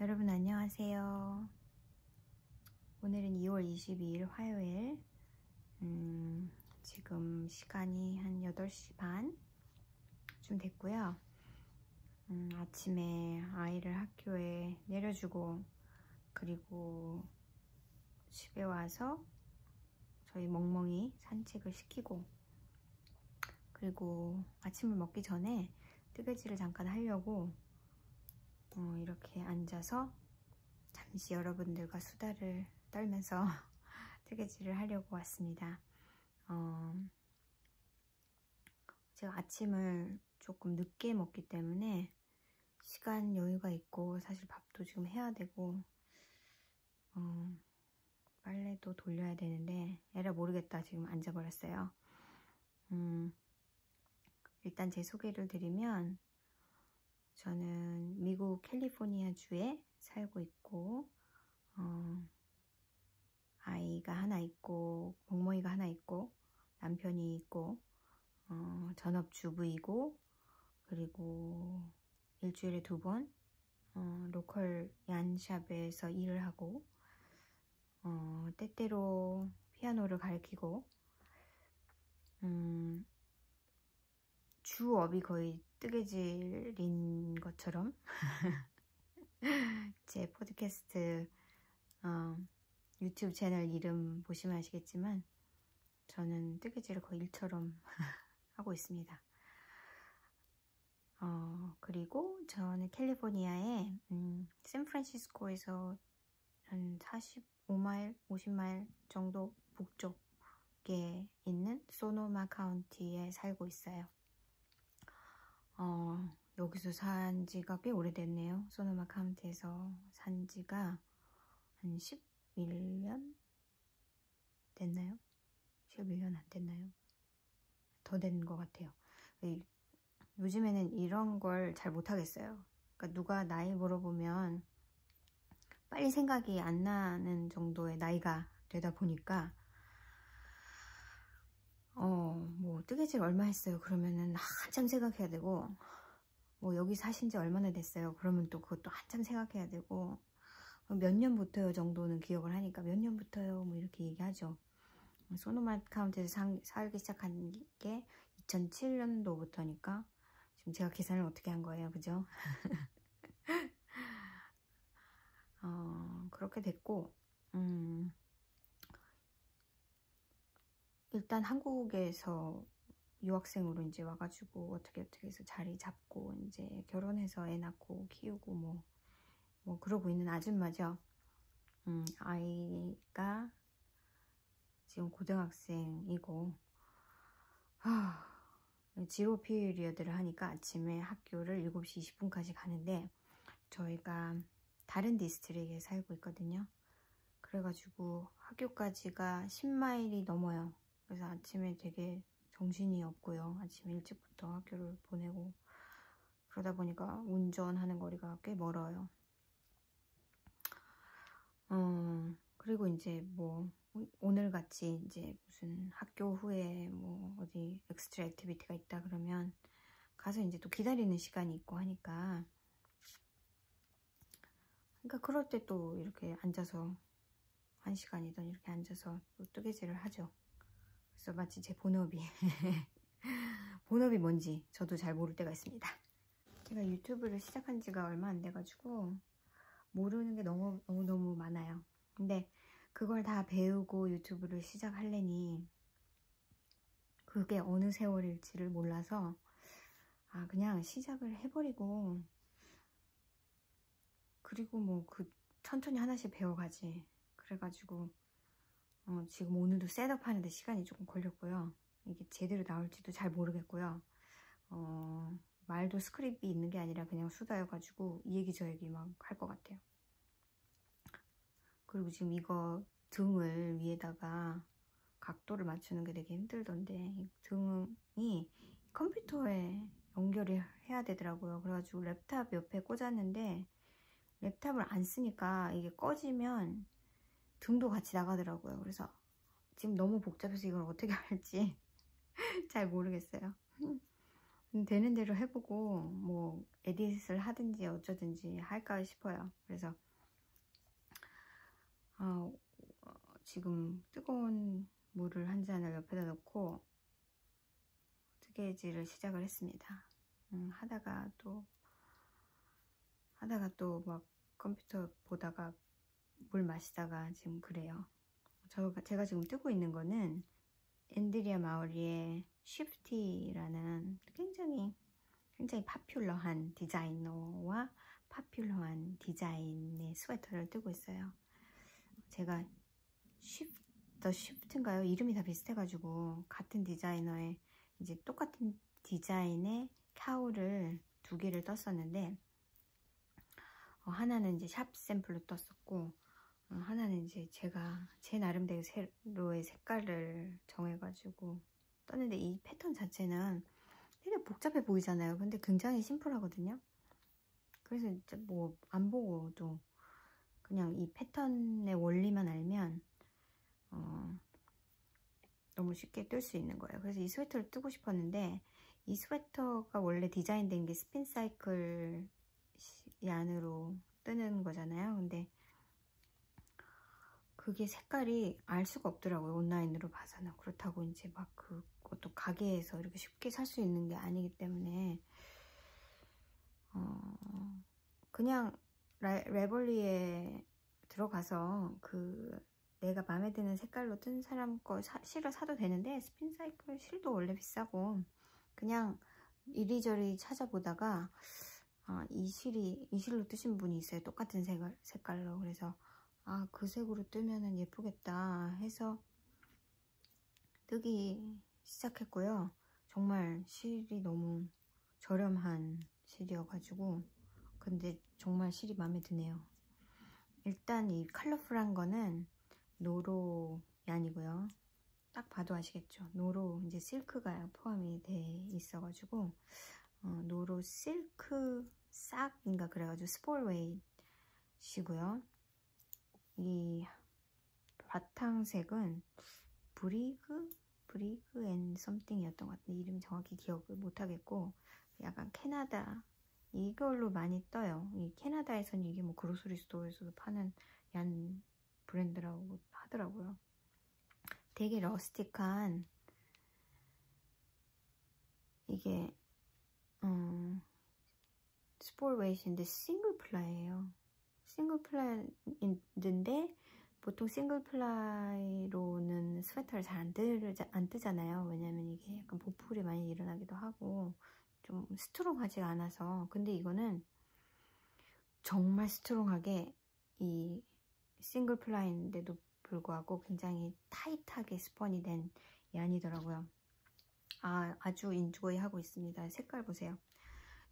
여러분 안녕하세요. 오늘은 2월 22일 화요일. 지금 시간이 한 8시 반쯤 됐고요. 아침에 아이를 학교에 내려주고 그리고 집에 와서 저희 멍멍이 산책을 시키고 그리고 아침을 먹기 전에 뜨개질을 잠깐 하려고 이렇게 앉아서 잠시 여러분들과 수다를 떨면서 뜨개질을 하려고 왔습니다. 제가 아침을 조금 늦게 먹기 때문에 시간 여유가 있고 사실 밥도 지금 해야 되고 빨래도 돌려야 되는데 에라 모르겠다 지금 앉아버렸어요. 일단 제 소개를 드리면 저는 미국 캘리포니아 주에 살고 있고 아이가 하나 있고 멍멍이가 하나 있고 남편이 있고 전업주부이고 그리고 일주일에 2번 로컬 얀샵에서 일을 하고 때때로 피아노를 가르치고 주업이 거의 뜨개질인 것처럼 제 팟캐스트 유튜브 채널 이름 보시면 아시겠지만 저는 뜨개질을 거의 일처럼 하고 있습니다. 그리고 저는 캘리포니아의 샌프란시스코에서 한 45마일, 50마일 정도 북쪽에 있는 소노마 카운티에 살고 있어요. 여기서 산 지가 꽤 오래됐네요. 소노마 카운티에서 산 지가 한 11년 됐나요? 11년 안 됐나요? 더 된 것 같아요. 요즘에는 이런 걸 잘 못하겠어요. 그러니까 누가 나이 물어보면 빨리 생각이 안 나는 정도의 나이가 되다 보니까 뭐 뜨개질 얼마 했어요? 그러면은 한참 생각해야 되고 뭐 여기 사신 지 얼마나 됐어요? 그러면 또 그것도 한참 생각해야 되고 몇 년부터요 정도는 기억을 하니까 몇 년부터요 뭐 이렇게 얘기하죠. 소노마 카운티에서 살기 시작한 게 2007년도부터니까 지금 제가 계산을 어떻게 한 거예요, 그죠? 그렇게 됐고 일단 한국에서 유학생으로 이제 와가지고 어떻게 해서 자리 잡고 이제 결혼해서 애 낳고 키우고 뭐 그러고 있는 아줌마죠. 아이가 지금 고등학생이고 지로 피리어드를 하니까 아침에 학교를 7시 20분까지 가는데 저희가 다른 디스트릭에 살고 있거든요. 그래가지고 학교까지가 10마일이 넘어요. 그래서 아침에 되게 정신이 없고요. 아침 일찍부터 학교를 보내고 그러다 보니까 운전하는 거리가 꽤 멀어요. 그리고 이제 뭐 오늘 같이 이제 무슨 학교 후에 뭐 어디 엑스트라 액티비티가 있다 그러면 가서 이제 또 기다리는 시간이 있고 하니까 그러니까 그럴 때 또 이렇게 앉아서 1시간이든 이렇게 앉아서 또 뜨개질을 하죠. 그래서 마치 제 본업이 본업이 뭔지 저도 잘 모를 때가 있습니다. 제가 유튜브를 시작한 지가 얼마 안 돼가지고 모르는 게 너무 많아요. 근데 그걸 다 배우고 유튜브를 시작하려니 그게 어느 세월일지를 몰라서 그냥 시작을 해버리고 그리고 뭐 천천히 하나씩 배워가지. 그래가지고 지금 오늘도 셋업 하는데 시간이 조금 걸렸고요. 이게 제대로 나올지도 잘 모르겠고요. 말도 스크립이 있는 게 아니라 그냥 수다여가지고 이 얘기 저 얘기 막 할 것 같아요. 그리고 지금 이거 등을 위에다가 각도를 맞추는 게 되게 힘들던데 이 등이 컴퓨터에 연결을 해야 되더라고요. 그래가지고 랩탑 옆에 꽂았는데 랩탑을 안 쓰니까 이게 꺼지면 등도 같이 나가더라고요. 그래서 지금 너무 복잡해서 이걸 어떻게 할지 잘 모르겠어요. 되는 대로 해보고 뭐 에디트를 하든지 어쩌든지 할까 싶어요. 그래서 지금 뜨거운 물을 한 잔을 옆에다 놓고 뜨개질을 시작을 했습니다. 하다가 또 막 컴퓨터 보다가 물 마시다가 지금 그래요. 제가 지금 뜨고 있는 거는 앤드리아 마우리의 쉬프티라는 굉장히 파퓰러한 디자이너와 파퓰러한 디자인의 스웨터를 뜨고 있어요. 제가 더 쉬프트인가요? 이름이 다 비슷해가지고 같은 디자이너의 이제 똑같은 디자인의 카우를 2개를 떴었는데 하나는 이제 샵 샘플로 떴었고 하나는 이제 제가 제 나름대로의 색깔을 정해가지고 떴는데 이 패턴 자체는 되게 복잡해 보이잖아요. 근데 굉장히 심플하거든요. 그래서 진짜 뭐 안 보고도 그냥 이 패턴의 원리만 알면 너무 쉽게 뜰 수 있는 거예요. 그래서 이 스웨터를 뜨고 싶었는데 이 스웨터가 원래 디자인된 게 스핀 사이클 안으로 뜨는 거잖아요. 근데 그게 색깔이 알 수가 없더라고요. 온라인으로 봐서는. 그렇다고 이제 막 그것도 가게에서 이렇게 쉽게 살 수 있는 게 아니기 때문에 그냥 레벌리에 들어가서 내가 마음에 드는 색깔로 뜬 사람 거 실을 사도 되는데 스핀 사이클 실도 원래 비싸고 그냥 이리저리 찾아보다가 이 실로 뜨신 분이 있어요. 똑같은 색깔로. 그래서 그 색으로 뜨면은 예쁘겠다 해서 뜨기 시작했고요. 정말 실이 너무 저렴한 실이어가지고 근데 정말 실이 마음에 드네요. 일단 이 컬러풀한 거는 노로 얀이고요. 딱 봐도 아시겠죠? 노로 이제 실크가 포함이 돼 있어가지고 노로 실크 싹인가 그래가지고 스폴웨이시고요. 이 바탕색은 브리그 앤 썸띵이었던 것 같은데 이름이 정확히 기억을 못하겠고 약간 캐나다 이걸로 많이 떠요. 이 캐나다에서는 이게 뭐 그로서리 스토어에서도 파는 얀 브랜드라고 하더라고요. 되게 러스틱한 이게 스폴웨이시인데 싱글 플라이예요. 싱글 플라이인데 보통 싱글 플라이로는 스웨터를 잘 안 뜨잖아요. 왜냐면 이게 약간 보풀이 많이 일어나기도 하고 좀 스트롱하지가 않아서. 근데 이거는 정말 스트롱하게 이 싱글 플라이인데도 불구하고 굉장히 타이트하게 스펀이 된 얀이더라고요. 아주 인조이 하고 있습니다. 색깔 보세요.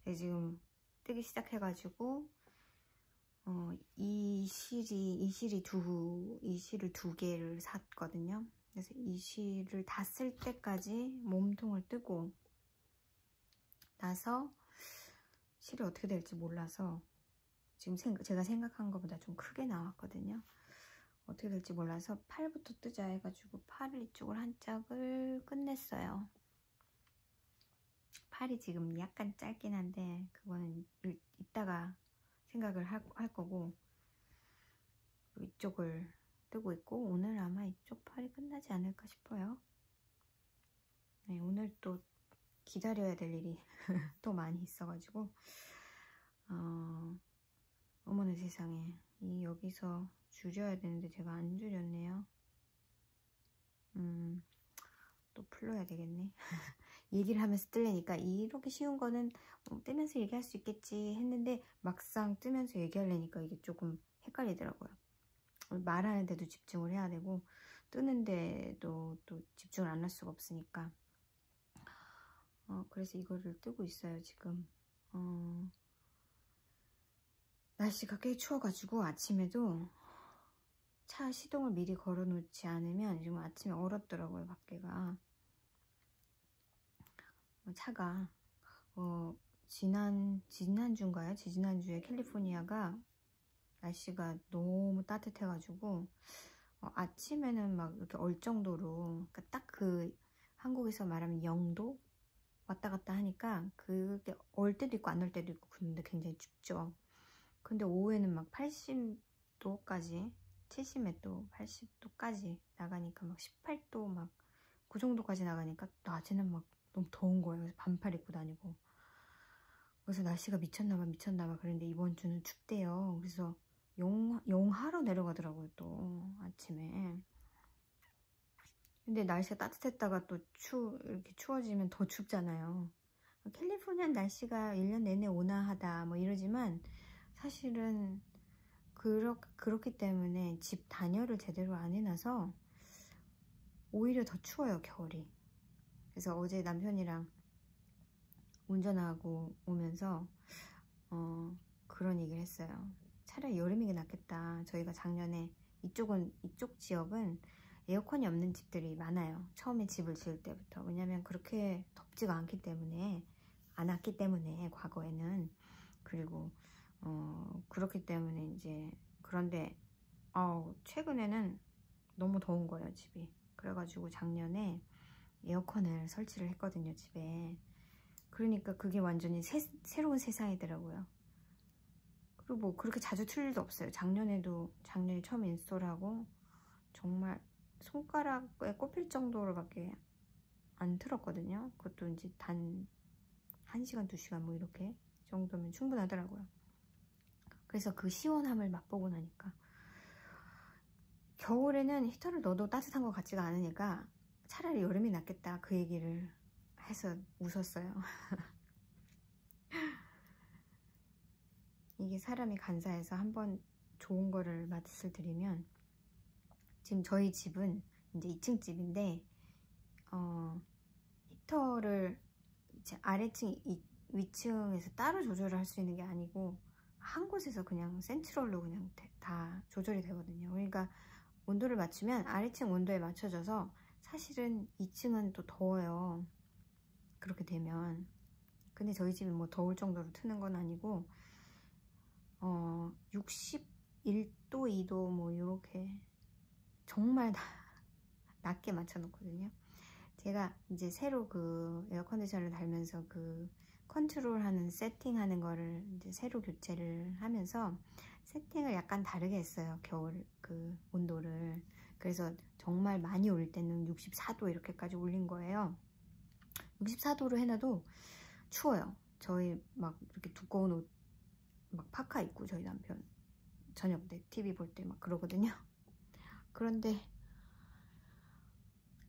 지금 뜨기 시작해가지고 이 실을 2개를 샀거든요. 그래서 이 실을 다 쓸 때까지 몸통을 뜨고 나서 실이 어떻게 될지 몰라서 지금 제가 생각한 것보다 좀 크게 나왔거든요. 어떻게 될지 몰라서 팔부터 뜨자 해가지고 팔을 이쪽을 한 짝을 끝냈어요. 팔이 지금 약간 짧긴 한데 그거는 이따가 생각을 할 거고 이쪽을 뜨고 있고 오늘 아마 이쪽 팔이 끝나지 않을까 싶어요. 네, 오늘 또 기다려야 될 일이 또 많이 있어가지고 어머나 세상에 여기서 줄여야 되는데 제가 안 줄였네요. 또 풀러야 되겠네. 얘기를 하면서 뜨려니까 이렇게 쉬운 거는 뜨면서 얘기할 수 있겠지 했는데 막상 뜨면서 얘기하려니까 이게 조금 헷갈리더라고요. 말하는데도 집중을 해야 되고 뜨는데도 또 집중을 안 할 수가 없으니까 그래서 이거를 뜨고 있어요. 지금 날씨가 꽤 추워가지고 아침에도 차 시동을 미리 걸어 놓지 않으면 지금 아침에 얼었더라고요. 밖에가 차가 지난주인가요? 지난주에 캘리포니아가 날씨가 너무 따뜻해가지고 아침에는 막 이렇게 얼 정도로 그러니까 딱 한국에서 말하면 0도 왔다 갔다 하니까 그게 얼 때도 있고 안 올 때도 있고 그런데 굉장히 춥죠. 근데 오후에는 막 80도까지 70몇 도, 80도까지 나가니까 막 18도 막 그 정도까지 나가니까 낮에는 막 너무 더운 거예요. 그래서 반팔 입고 다니고. 그래서 날씨가 미쳤나봐 그랬는데 이번 주는 춥대요. 그래서 영하로 내려가더라고요, 또 아침에. 근데 날씨가 따뜻했다가 또 이렇게 추워지면 더 춥잖아요. 캘리포니아 날씨가 1년 내내 온화하다 뭐 이러지만 사실은 그렇기 때문에 집 단열을 제대로 안 해놔서 오히려 더 추워요, 겨울이. 그래서 어제 남편이랑 운전하고 오면서 그런 얘기를 했어요. 차라리 여름이 낫겠다. 저희가 작년에 이쪽 지역은 에어컨이 없는 집들이 많아요. 처음에 집을 지을 때부터. 왜냐면 그렇게 덥지가 않기 때문에, 안 왔기 때문에 과거에는. 그리고 그렇기 때문에 이제, 그런데 최근에는 너무 더운 거예요, 집이. 그래가지고 작년에 에어컨을 설치를 했거든요, 집에. 그러니까 그게 완전히 새로운 세상이더라고요. 그리고 뭐 그렇게 자주 틀 일도 없어요. 작년에 처음 인스톨하고 정말 손가락에 꼽힐 정도로밖에 안 틀었거든요. 그것도 이제 단 1시간, 2시간 뭐 이렇게 정도면 충분하더라고요. 그래서 그 시원함을 맛보고 나니까 겨울에는 히터를 넣어도 따뜻한 것 같지가 않으니까 차라리 여름이 낫겠다, 그 얘기를 해서 웃었어요. 이게 사람이 간사해서 한번 좋은 거를 맛을 들이면, 지금 저희 집은 이제 2층 집인데 히터를 이제 아래층, 위층에서 따로 조절을 할 수 있는 게 아니고 한 곳에서 그냥 센트럴로 그냥 다 조절이 되거든요. 그러니까 온도를 맞추면 아래층 온도에 맞춰져서 사실은 2층은 또 더워요, 그렇게 되면. 근데 저희 집은 뭐 더울 정도로 트는 건 아니고 61도, 2도 뭐 이렇게 정말 낮게 맞춰 놓거든요. 제가 이제 새로 그 에어컨디션을 달면서 그 컨트롤하는, 세팅하는 거를 이제 새로 교체를 하면서 세팅을 약간 다르게 했어요, 겨울 그 온도를. 그래서 정말 많이 올 때는 64도 이렇게까지 올린 거예요. 64도로 해놔도 추워요. 저희 막 이렇게 두꺼운 옷 막 파카 입고 저희 남편 저녁 때 TV 볼 때 막 그러거든요. 그런데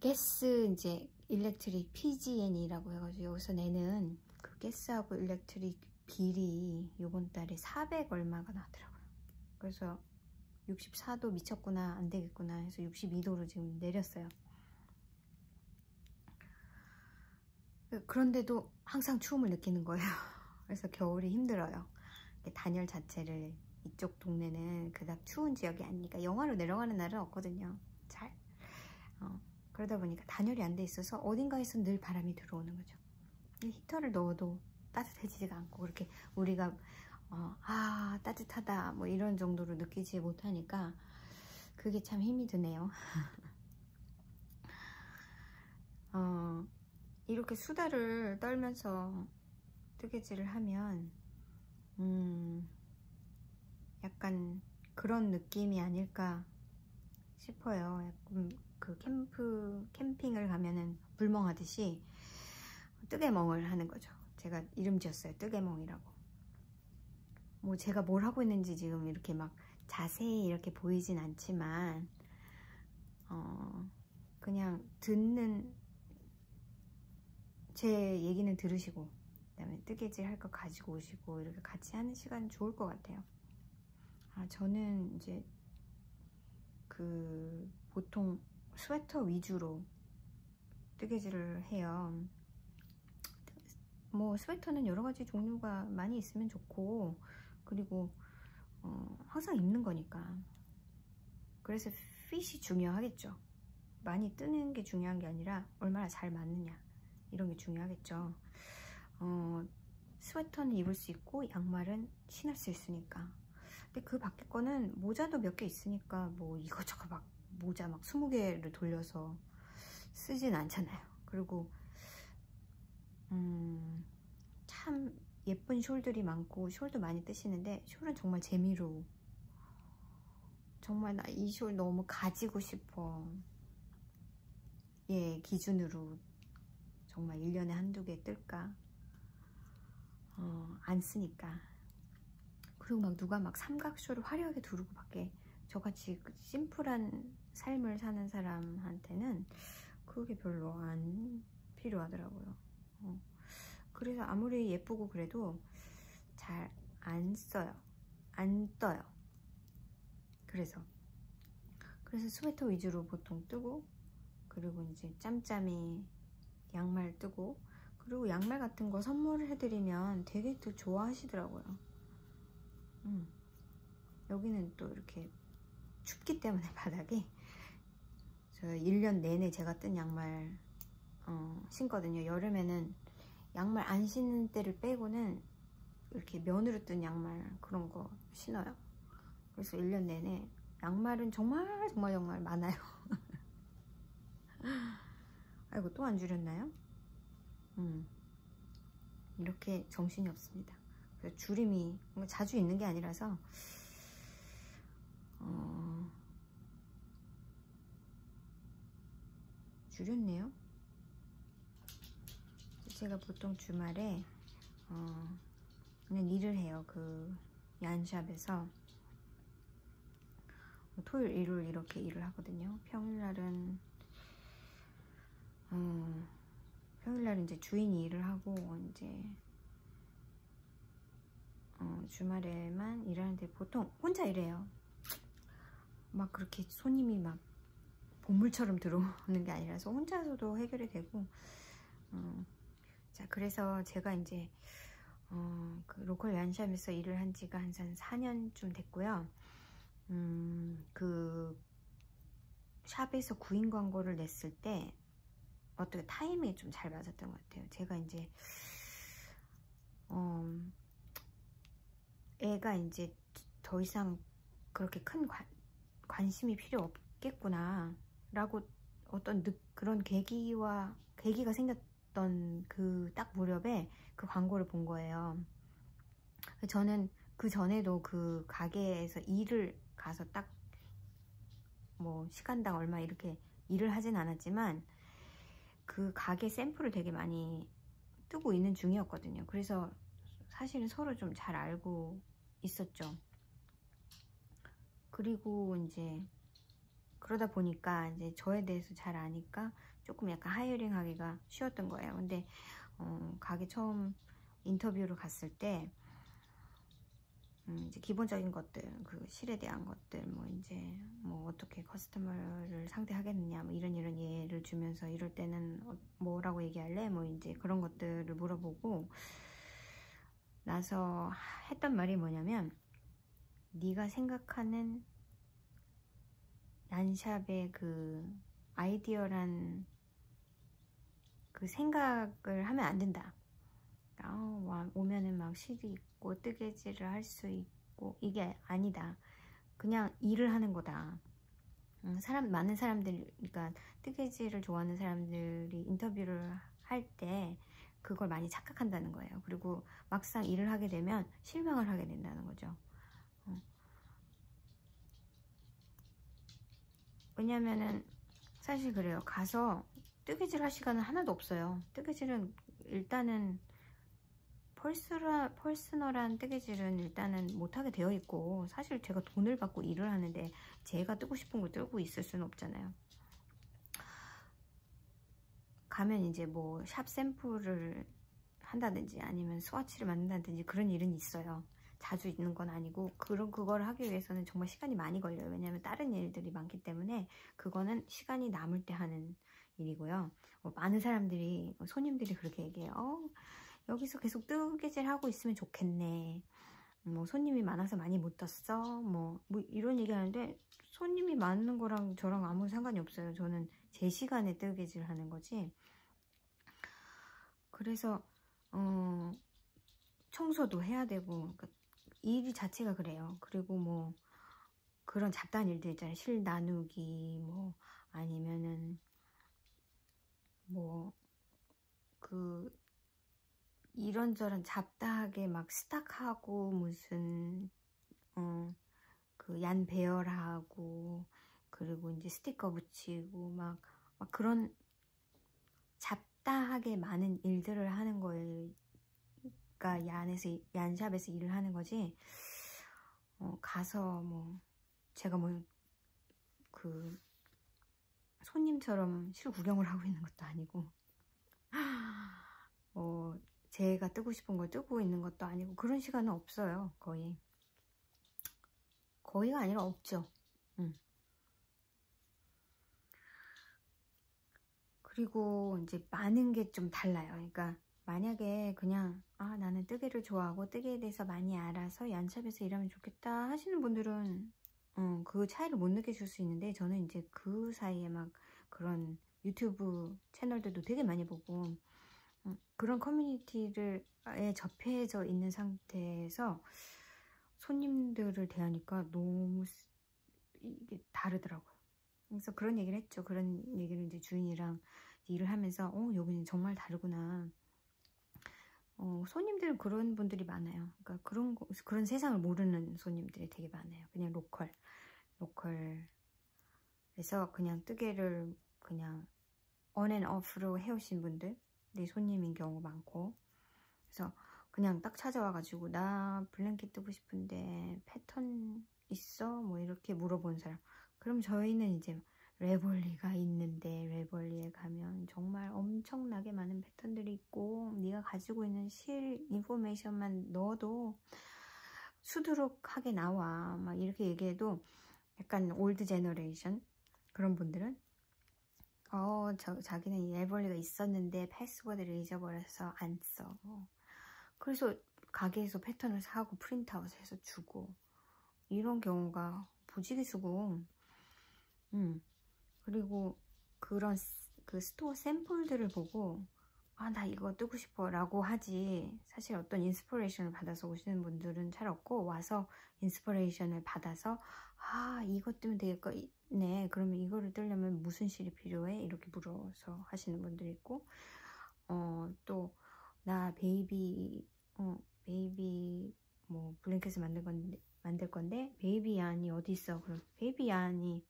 가스 이제 일렉트릭 PG&E라고 해가지고 여기서 내는 그 가스하고 일렉트릭 비리 요번 달에 400 얼마가 나더라고요. 그래서 64도 미쳤구나, 안 되겠구나 해서 62도로 지금 내렸어요. 그런데도 항상 추움을 느끼는 거예요. 그래서 겨울이 힘들어요. 단열 자체를, 이쪽 동네는 그닥 추운 지역이 아니니까 영하로 내려가는 날은 없거든요, 잘. 그러다 보니까 단열이 안 돼 있어서 어딘가에서 늘 바람이 들어오는 거죠. 히터를 넣어도 따뜻해지지가 않고, 그렇게 우리가 따뜻하다 뭐 이런 정도로 느끼지 못하니까 그게 참 힘이 드네요. 이렇게 수다를 떨면서 뜨개질을 하면 약간 그런 느낌이 아닐까 싶어요. 약간 그 캠핑을 가면은 불멍하듯이 뜨개멍을 하는 거죠. 제가 이름 지었어요, 뜨개멍이라고. 뭐 제가 뭘 하고 있는지 지금 이렇게 막 자세히 이렇게 보이진 않지만 그냥 제 얘기는 들으시고 그다음에 뜨개질 할 거 가지고 오시고 이렇게 같이 하는 시간 좋을 것 같아요. 저는 이제 그 보통 스웨터 위주로 뜨개질을 해요. 뭐 스웨터는 여러 가지 종류가 많이 있으면 좋고, 그리고 항상 입는 거니까. 그래서 핏이 중요하겠죠. 많이 뜨는 게 중요한 게 아니라 얼마나 잘 맞느냐, 이런 게 중요하겠죠. 스웨터는 입을 수 있고 양말은 신을 수 있으니까. 근데 그 밖에 거는 모자도 몇 개 있으니까 뭐 이거저거 막 모자 막 20개를 돌려서 쓰진 않잖아요. 그리고 참 예쁜 숄들이 많고 숄도 많이 뜨시는데 숄은 정말 재미로 정말 나 이 숄 너무 가지고 싶어 예 기준으로 정말 1년에 한두 개 뜰까 안 쓰니까. 그리고 막 누가 막 삼각쇼를 화려하게 두르고 밖에 저같이 심플한 삶을 사는 사람한테는 그게 별로 안 필요하더라고요. 그래서 아무리 예쁘고 그래도 잘 안 써요. 안 떠요. 그래서 스웨터 위주로 보통 뜨고, 그리고 이제 짬짬이 양말 뜨고, 그리고 양말 같은 거 선물을 해드리면 되게 또 좋아하시더라고요. 여기는 또 이렇게 춥기 때문에 바닥에 저 1년 내내 제가 뜬 양말 신거든요. 여름에는 양말 안 신는 때를 빼고는 이렇게 면으로 뜬 양말 그런 거 신어요. 그래서 1년 내내 양말은 정말 많아요. 아이고 또 안 줄였나요? 이렇게 정신이 없습니다. 그래서 주름이 자주 있는 게 아니라서 줄였네요. 제가 보통 주말에 그냥 일을 해요. 그 얀샵에서 토요일, 일요일 이렇게 일을 하거든요. 평일날은 이제 주인이 일을 하고 이제 주말에만 일하는데 보통 혼자 일해요. 막 그렇게 손님이 막 보물처럼 들어오는 게 아니라서 혼자서도 해결이 되고 자 그래서 제가 이제 그 로컬 얀샵에서 일을 한 지가 한 4년쯤 됐고요. 그 샵에서 구인 광고를 냈을 때 어떻게 타이밍이 좀 잘 맞았던 것 같아요. 제가 이제 애가 이제 더 이상 그렇게 큰 관심이 필요 없겠구나 라고 어떤 그런 계기가 생겼던 그 딱 무렵에 그 광고를 본 거예요. 저는 그 전에도 그 가게에서 일을 가서 딱 뭐 시간당 얼마 이렇게 일을 하진 않았지만 그 가게 샘플을 되게 많이 뜨고 있는 중이었거든요. 그래서 사실은 서로 좀 잘 알고 있었죠. 그리고 이제 그러다 보니까 이제 저에 대해서 잘 아니까 조금 약간 하이어링 하기가 쉬웠던 거예요. 근데 가게 처음 인터뷰를 갔을 때 이제 기본적인 것들, 그 실에 대한 것들, 뭐 이제 뭐 어떻게 커스터머를 상대하겠느냐, 뭐 이런 예를 주면서 이럴 때는 뭐라고 얘기할래, 뭐 이제 그런 것들을 물어보고 나서 했던 말이 뭐냐면, 네가 생각하는 얀샵의 그 아이디어란 그 생각을 하면 안 된다. 오면은 막 실이 있고 뜨개질을 할 수 있고 이게 아니다. 그냥 일을 하는 거다. 많은 사람들, 그러니까 뜨개질을 좋아하는 사람들이 인터뷰를 할 때 그걸 많이 착각한다는 거예요. 그리고 막상 일을 하게 되면 실망을 하게 된다는 거죠. 왜냐면은 사실 그래요. 가서 뜨개질 할 시간은 하나도 없어요. 뜨개질은 일단은 퍼스널한 뜨개질은 일단은 못하게 되어 있고, 사실 제가 돈을 받고 일을 하는데 제가 뜨고 싶은 걸 뜨고 있을 수는 없잖아요. 가면 이제 뭐 샵 샘플을 한다든지 아니면 스와치를 만든다든지 그런 일은 있어요. 자주 있는 건 아니고, 그걸 하기 위해서는 정말 시간이 많이 걸려요. 왜냐면 다른 일들이 많기 때문에 그거는 시간이 남을 때 하는 일이고요. 많은 사람들이, 손님들이 그렇게 얘기해요. 여기서 계속 뜨개질 하고 있으면 좋겠네. 뭐 손님이 많아서 많이 못 떴어. 뭐 이런 얘기 하는데, 손님이 많은 거랑 저랑 아무 상관이 없어요. 저는 제 시간에 뜨개질 하는 거지. 그래서 청소도 해야 되고, 그러니까 일 자체가 그래요. 그리고 뭐 그런 잡다한 일들 있잖아요. 실 나누기, 뭐 아니면은 뭐 그 이런저런 잡다하게 막 스탁하고 무슨 그 얀 배열하고 그리고 이제 스티커 붙이고 막 그런 잡다하게 많은 일들을 하는 거가 얀샵에서 일을 하는 거지. 가서 뭐 제가 뭐 그 손님처럼 실 구경을 하고 있는 것도 아니고 제가 뜨고 싶은 걸 뜨고 있는 것도 아니고 그런 시간은 없어요. 거의가 아니라 없죠. 그리고 이제 많은 게 좀 달라요. 그러니까 만약에 그냥 나는 뜨개를 좋아하고 뜨개에 대해서 많이 알아서 얀샵에서 일하면 좋겠다 하시는 분들은 그 차이를 못 느끼실 수 있는데, 저는 이제 그 사이에 막 그런 유튜브 채널들도 되게 많이 보고 그런 커뮤니티에 접해져 있는 상태에서 손님들을 대하니까 너무 이게 다르더라고요. 그래서 그런 얘기를 했죠. 그런 얘기를 이제 주인이랑 일을 하면서 여기는 정말 다르구나. 손님들은 그런 분들이 많아요. 그러니까 그런 세상을 모르는 손님들이 되게 많아요. 그냥 로컬에서 그냥 뜨개를 그냥 on and off로 해오신 분들이 손님인 경우 많고, 그래서 그냥 딱 찾아와가지고 나 블랭킷 뜨고 싶은데 패턴 있어? 뭐 이렇게 물어본 사람. 그럼 저희는 이제 레벌리가 있는데 레벌리에 가면 정말 엄청나게 많은 패턴들이 있고 네가 가지고 있는 실 인포메이션만 넣어도 수두룩하게 나와. 막 이렇게 얘기해도 약간 올드 제너레이션 그런 분들은 자기는 레벌리가 있었는데 패스워드를 잊어버려서 안 써. 그래서 가게에서 패턴을 사고 프린트아웃 해서 주고 이런 경우가 부지기수고, 그리고 그런 그 스토어 샘플들을 보고 나 이거 뜨고 싶어 라고 하지, 사실 어떤 인스피레이션을 받아서 오시는 분들은 잘 없고, 와서 인스피레이션을 받아서 이거 뜨면 되겠네, 그러면 이거를 뜨려면 무슨 실이 필요해? 이렇게 물어서 하시는 분들이 있고, 또 나 베이비 뭐 블랭켓을 만들 건데 베이비 얀이 어디 있어? 그럼 베이비 얀이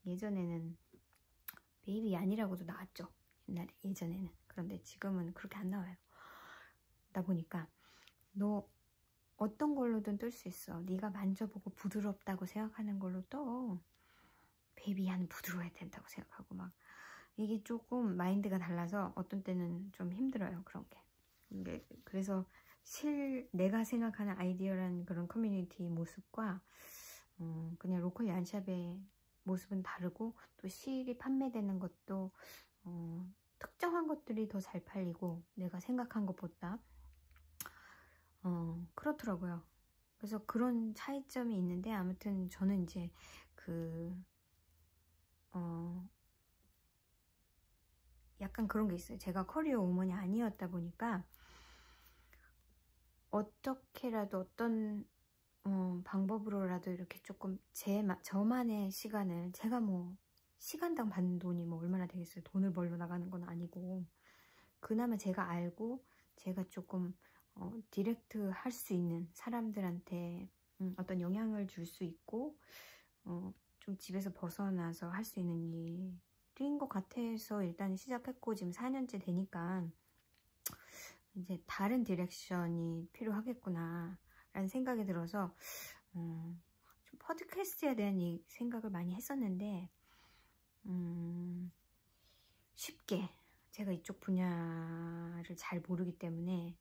예전에는 베이비 얀이라고도 나왔죠. 예전에는. 그런데 지금은 그렇게 안 나와요. 그러다 보니까 너 어떤 걸로든 뜰 수 있어. 네가 만져보고 부드럽다고 생각하는 걸로 떠. 베이비 얀은 부드러워야 된다고 생각하고 막 이게 조금 마인드가 달라서 어떤 때는 좀 힘들어요. 그런 게. 그래서 내가 생각하는 아이디어라는 그런 커뮤니티 모습과 그냥 로컬 얀샵의 모습은 다르고, 또 실이 판매되는 것도 특정한 것들이 더 잘 팔리고 내가 생각한 것보다 그렇더라고요. 그래서 그런 차이점이 있는데, 아무튼 저는 이제 약간 그런 게 있어요. 제가 커리어 우먼이 아니었다 보니까 어떻게라도 어떤 방법으로라도 이렇게 조금 저만의 시간을, 제가 뭐 시간당 받는 돈이 뭐 얼마나 되겠어요. 돈을 벌러 나가는 건 아니고, 그나마 제가 알고 제가 조금 디렉트 할 수 있는 사람들한테 어떤 영향을 줄 수 있고 좀 집에서 벗어나서 할 수 있는 일인 것 같아서 일단 시작했고, 지금 4년째 되니까 이제 다른 디렉션이 필요하겠구나 라는 생각이 들어서 좀 팟캐스트에 대한 생각을 많이 했었는데, 쉽게 제가 이쪽 분야를 잘 모르기 때문에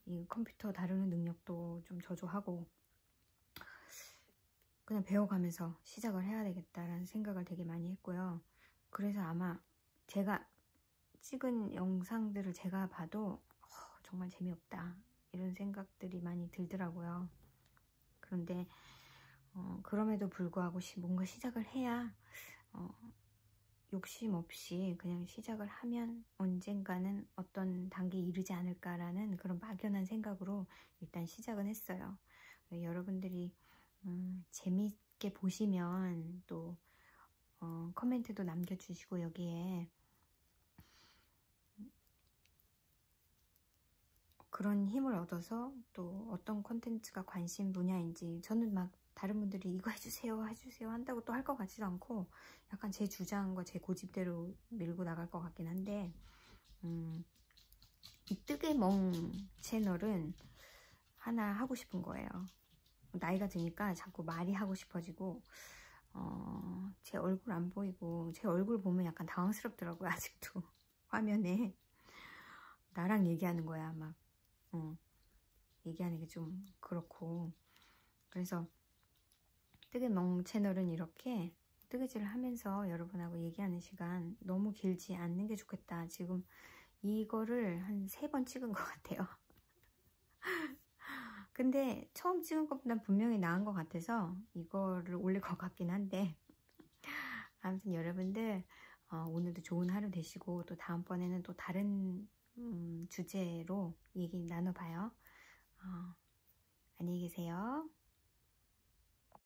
이 컴퓨터 다루는 능력도 좀 저조하고 그냥 배워가면서 시작을 해야 되겠다라는 생각을 되게 많이 했고요. 그래서 아마 제가 찍은 영상들을 제가 봐도 정말 재미없다 이런 생각들이 많이 들더라고요. 그런데 그럼에도 불구하고 뭔가 시작을 해야 욕심 없이 그냥 시작을 하면 언젠가는 어떤 단계에 이르지 않을까라는 그런 막연한 생각으로 일단 시작은 했어요. 여러분들이 재미있게 보시면 또 코멘트도 남겨주시고, 여기에 그런 힘을 얻어서 또 어떤 콘텐츠가 관심 분야인지 저는 막 다른 분들이 이거 해주세요 해주세요 한다고 또 할 것 같지도 않고 약간 제 주장과 제 고집대로 밀고 나갈 것 같긴 한데 이 뜨개멍 채널은 하나 하고 싶은 거예요. 나이가 드니까 자꾸 말이 하고 싶어지고 제 얼굴 안 보이고 제 얼굴 보면 약간 당황스럽더라고요. 아직도 화면에 나랑 얘기하는 거야. 막 얘기하는 게 좀 그렇고 그래서 뜨개멍 채널은 이렇게 뜨개질을 하면서 여러분하고 얘기하는 시간 너무 길지 않는 게 좋겠다. 지금 이거를 한 3번 찍은 것 같아요. 근데 처음 찍은 것보다 분명히 나은 것 같아서 이거를 올릴 것 같긴 한데 아무튼 여러분들 오늘도 좋은 하루 되시고 또 다음번에는 또 다른 주제로 얘기 나눠봐요. 안녕히 계세요.